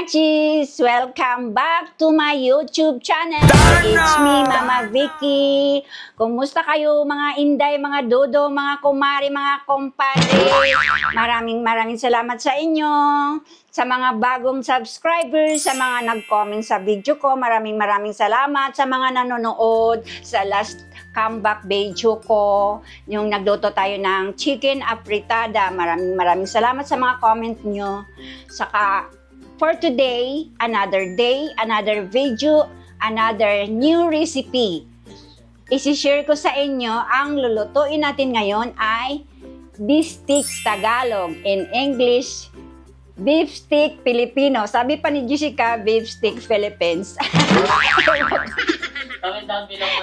Nachis! Welcome back to my YouTube channel. It's me, Mama Vicky. Kumusta kayo mga inday, mga dodo, mga kumari, mga kompadre? Maraming salamat sa inyo. Sa mga bagong subscribers, sa mga nag-comment sa video ko, maraming salamat. Sa mga nanonood sa last comeback video ko, yung nagluto tayo ng chicken apritada. Maraming salamat sa mga comment nyo. Saka, for today, another day, another video, another new recipe. Isi-share ko sa inyo, ang lulutuin natin ngayon ay beef stick Tagalog. In English, beef stick Filipino. Sabi pa ni Jessica, beef stick Philippines.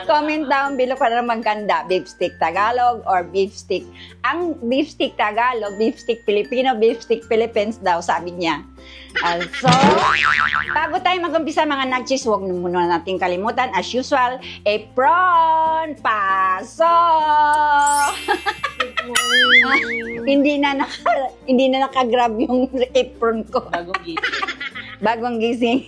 Comment down below para maganda. Beef stick Tagalog or beef stick. Ang beef stick Tagalog, beef stick Filipino, beef stick Philippines daw, sabi niya. So, bago tayo mag-umpisa mga nagchis, huwag muna natin kalimutan, as usual, apron, paso! hindi na naka-grab yung apron ko. Bagong gising.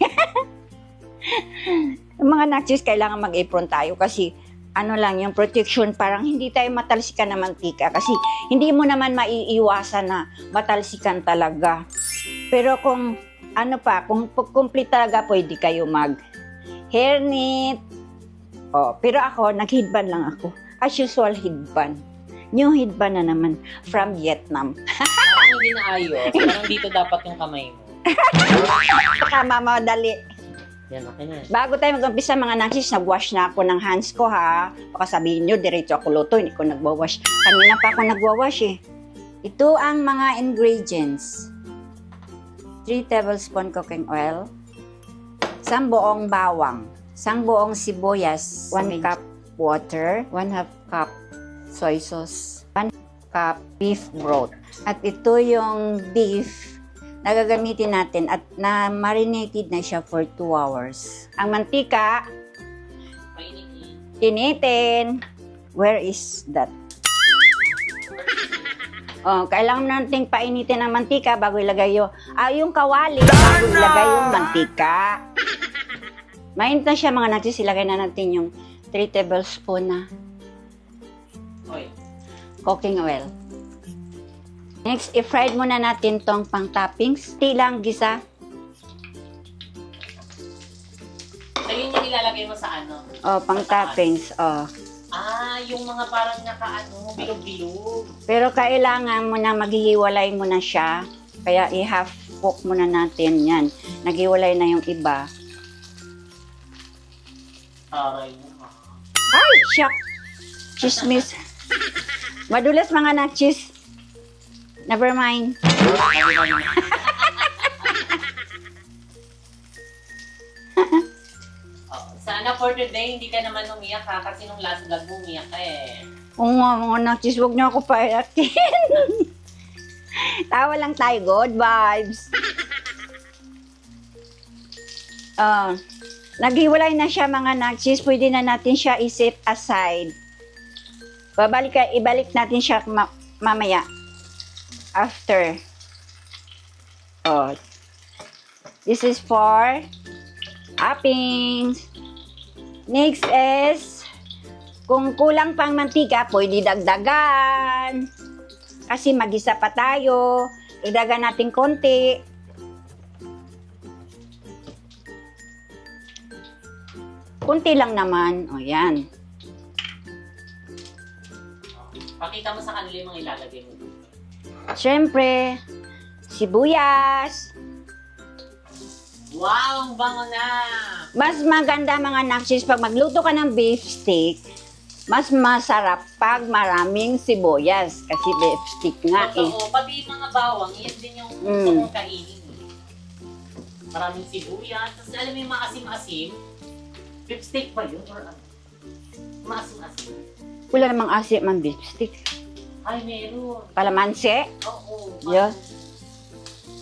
Mga nagchis, kailangan mag-apron tayo kasi ano lang, yung protection, parang hindi tayo matalsikan ng mantika kasi hindi mo naman maiiwasan na matalsikan talaga. Pero kung ano pa, kung complete talaga, pwede kayo mag-hair knit. Oh, pero ako, nag-headband lang ako. As usual, headband. New headband na naman from Vietnam. Parang hindi na ayos. Parang dito dapat yung kamay mo. Tama, madali. Yan, okay na. Bago tayo mag-umpisa mga nagsis, nag-wash na ako ng hands ko ha. Baka sabihin nyo, diretso ako luto, hindi ko nagwawash. Kanina pa ako nagwawash eh. Ito ang mga ingredients. 3 tablespoon cooking oil, 1 buong bawang, 1 buong sibuyas, 1 cup water, 1/2 cup soy sauce, 1 cup beef broth. At ito yung beef na gagamitin natin at na-marinated na siya for 2 hours. Ang mantika, initin. Where is that? Oh, kailangan nating painitin ang mantika bago ilagay yung kawali bago ilagay yung mantika. Mainit na siya mga nagsis, ilagay na natin yung 3 tablespoon na cooking oil. Next, i-fried muna natin tong pang-toppings. Tilang gisa. Ayun yung ilalagay mo sa ano? Oh, pang-toppings. Oh. Yung mga parang naka-ano, bilog-bilog. Pero kailangan mo na maghihiwalay mo na siya. Kaya i-half cook muna natin yan. Naghiwalay na yung iba. Aray mo ha. Ay, shock! Chismis. Madulas mga nachis. Never mind. Sana for today, hindi ka naman umiyak ha. Kasi nung last vlog mo umiyak ka eh. Oo nga, mga nachis, huwag niyo ako paiyakin. Tawa lang tayo, good vibes. Naghiwalay na siya mga nachis, pwede na natin siya i-set aside. Ibalik natin siya mamaya. After. Oh. This is for toppings. Next is, kung kulang pang mantika, pwede dagdagan. Kasi mag-isa pa tayo. Dagdagan natin konti. Kunti lang naman. O, yan. Pakita mo sa kanila yung mga ilalagay mo. Siyempre, sibuyas. Wow, ang bango na! Mas maganda mga naksis, pag magluto ka ng beef stick, mas masarap pag maraming sibuyas. Kasi beef stick nga eh. Totoo, pati mga bawang, yan din yung gusto kong kainin. Maraming sibuyas. Tapos alam mo yung maasim-asim? Beef steak ba yun? Or ano? Maasim-asim. Wala namang asim ang beef stick. Ay, meron. Kalamansi? Oo. Yes.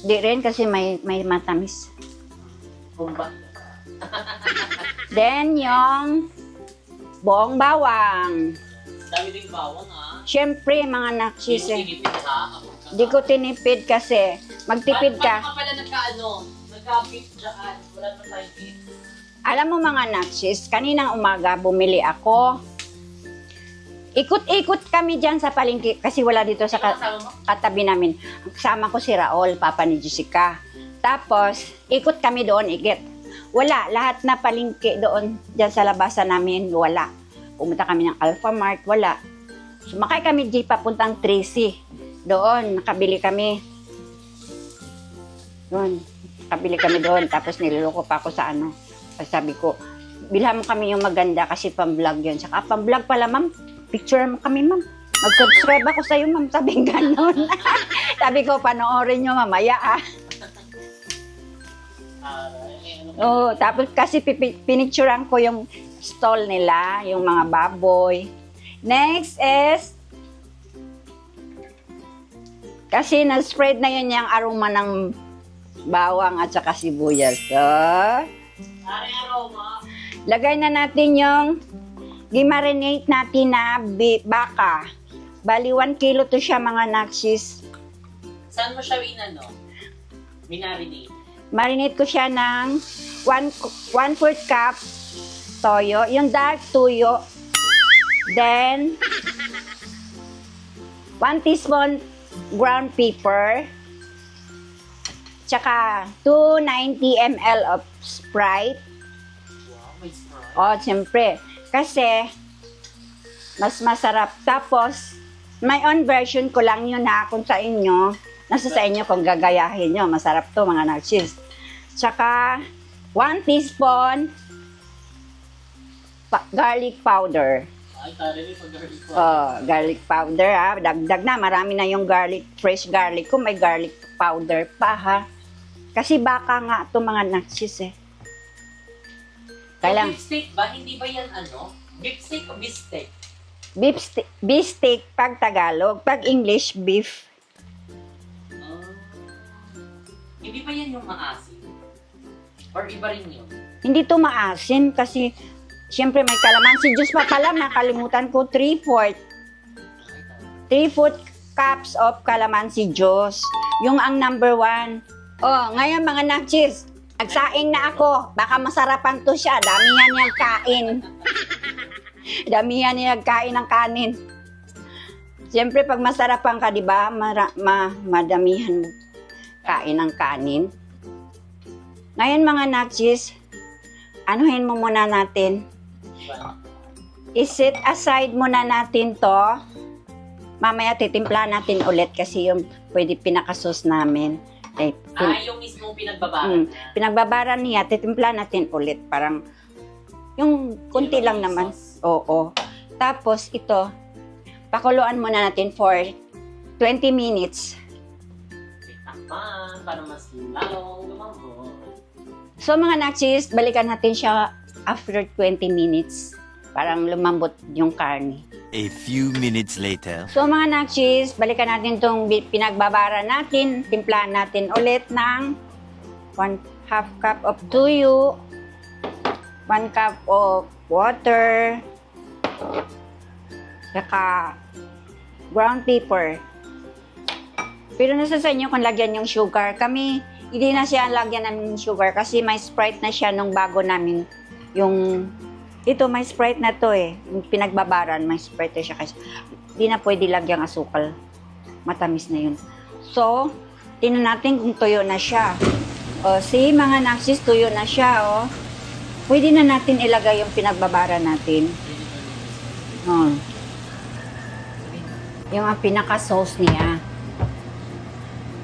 Di rin kasi may matamis. Kumba. Then yung buong bawang. Dami din bawang ha. Siyempre mga naksis eh. Tinipid ha. Di ko tinipid kasi magtipid Paano ka. ka pala nagkaano? Nagka-beef dyan. Wala na tayong beef. Alam mo mga Naxis, kaninang umaga bumili ako. Ikot-ikot kami dyan sa palengke kasi wala dito sa Sino kasama mo? katabi namin. Kasama ko si Raul, papa ni Jessica. Tapos, ikot kami doon, igit. Wala, lahat na palengke doon, dyan sa labasan namin, wala. Pumunta kami ng Alpha Mart, wala. Sumakay kami jeep papuntang Tracy. Doon, nakabili kami. Doon, tapos niloloko pa ako sa ano. Sabi ko, bilhan mo kami yung maganda kasi pang-vlog yun. Saka pang-vlog pala, ma'am. Picture mo kami, ma'am. Mag-subscribe ako sa'yo, ma'am. Sabi ganon. Sabi ko, panoorin nyo mamaya, ah. Oo, tapos kasi pinicturean ko yung stall nila, yung mga baboy. Next is, kasi na-spread na yun yung aroma ng bawang at saka sibuyas. So, aroma. lagay na natin yung gimarinate natin na baka. Bali, 1 kilo to siya mga Naxis. Saan mo siya minarinate? Marinate ko siya ng 1/4 cup toyo, yung dark toyo. Then, 1 teaspoon ground pepper. Tsaka 290 ml of Sprite. Wow, may Sprite. O, siyempre. Kasi, mas masarap. Tapos, my own version ko lang yun ha, kung sa inyo. Nasa sa inyo kung gagayahin nyo. Masarap to mga Naxis. Tsaka, 1 teaspoon garlic powder. Ay, tari pag garlic po. Garlic powder ha. Dagdag na. Marami na yung garlic, fresh garlic ko. May garlic powder pa ha. Kasi baka nga ito mga Naxis eh. Kailang, Beef steak ba? Hindi ba yan ano? Beef steak o beef steak? beef steak pag Tagalog. Pag English, beef. Hindi ba yan yung maasim? Or iba rin yun? Hindi to maasim kasi siyempre may kalamansi juice pa pala. Nakalimutan ko 3/4 cups of calamansi juice. Yung ang number 1. Oh, ngayon mga Naxis, nagsaing na ako. Baka masarapan to siya. Damihan niyang kain. Damihan niyang kain ng kanin. Siyempre pag masarapan ka, di ba? Madamihan mo kain ng kanin. Ngayon mga Naxis, anuhin mo muna natin. I-set aside muna natin to. Mamaya titimpla natin ulit kasi yung pwede pinakasos namin. Yung mismong pinagbabaran niya. Pinagbabaran niya, titimpla natin ulit. Parang, yung kunti lang naman. Oo. Tapos ito, pakuluan muna natin for 20 minutes. Takpan, para mas lalong lumambot. So mga Naxis, balikan natin siya after 20 minutes. Parang lumambot yung karne. A few minutes later. So mga Naxis, balikan natin itong pinagbabara natin. Timplahan natin ulit ng 1/2 cup of tuyo, 1 cup of water, saka ground pepper. Pero nasa sa inyo kung lagyan yung sugar. Kami, hindi na siya lagyan namin ng sugar kasi may Sprite na siya nung bago namin yung... Ito, may Sprite na to eh. Yung pinagbabaran, may Sprite na siya kasi hindi na pwede lagyang asukal. Matamis na yun. So, tingnan natin kung tuyo na siya. O, see, mga Naxis, tuyo na siya, o. Pwede na natin ilagay yung pinagbabaran natin. O. Yung ang pinaka-sauce niya.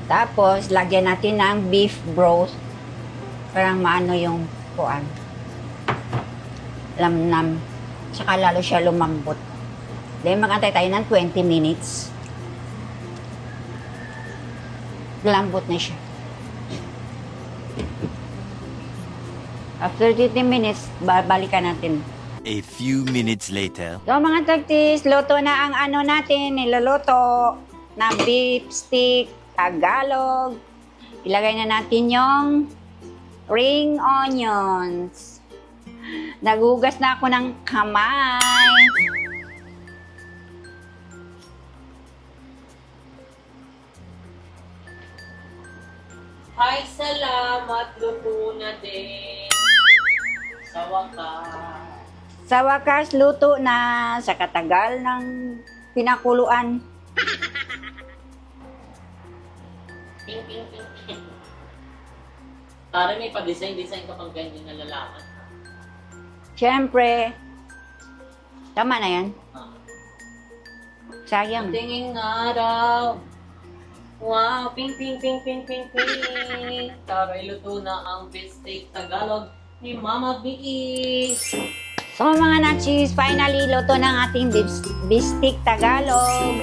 Tapos, lagyan natin ng beef broth. Parang maano yung kuan. Lamnam. Tsaka lalo siya lumambot. Then, mag-antay tayo ng 20 minutes. Lambot na siya. After 30 minutes, balikan natin. A few minutes later. So, mga tagtis, luto na ang ano natin, niluluto na beef stick, Tagalog. Ilagay na natin yung ring onions. Nagugas na ako ng kamay. Ay, salamat. Luto na din. Sa wakas. Sa wakas, luto na sa katagal ng pinakuluan. Ping, ping, ping, ping. Para may pa-design ka pang ganyan na lalaman. Siyempre, tama na yan. Ah. Sayang. Tingin nga raw. Wow, ping, ping, ping, ping, ping, ping. Taray, luto na ang beef steak Tagalog ni Mama Vicky. So mga nachis, finally, luto ng ating beef stick Tagalog.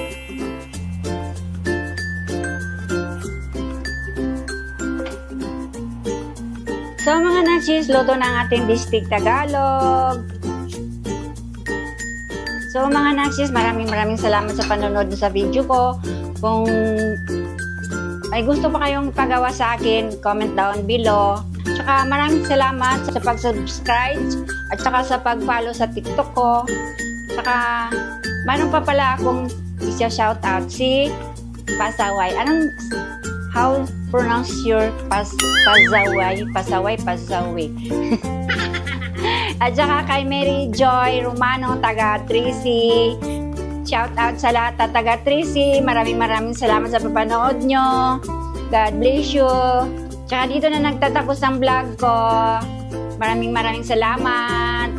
So mga nachis, luto ng ating beef stick Tagalog. So mga nachis, maraming salamat sa panonood sa video ko. Kung may gusto pa kayong pagawa sa akin, comment down below. Tsaka maraming salamat sa pag-subscribe at saka sa pag-follow sa TikTok ko. Tsaka meron pa pala akong isa-shoutout si Pasaway. How pronounce your Pasaway? Pasaway. At saka kay Mary Joy Romano, taga Tracy. Shoutout sa lahat na taga Tracy. Maraming salamat sa papanood nyo. God bless you. Tsaka dito na nagtatapos ang vlog ko. Maraming salamat.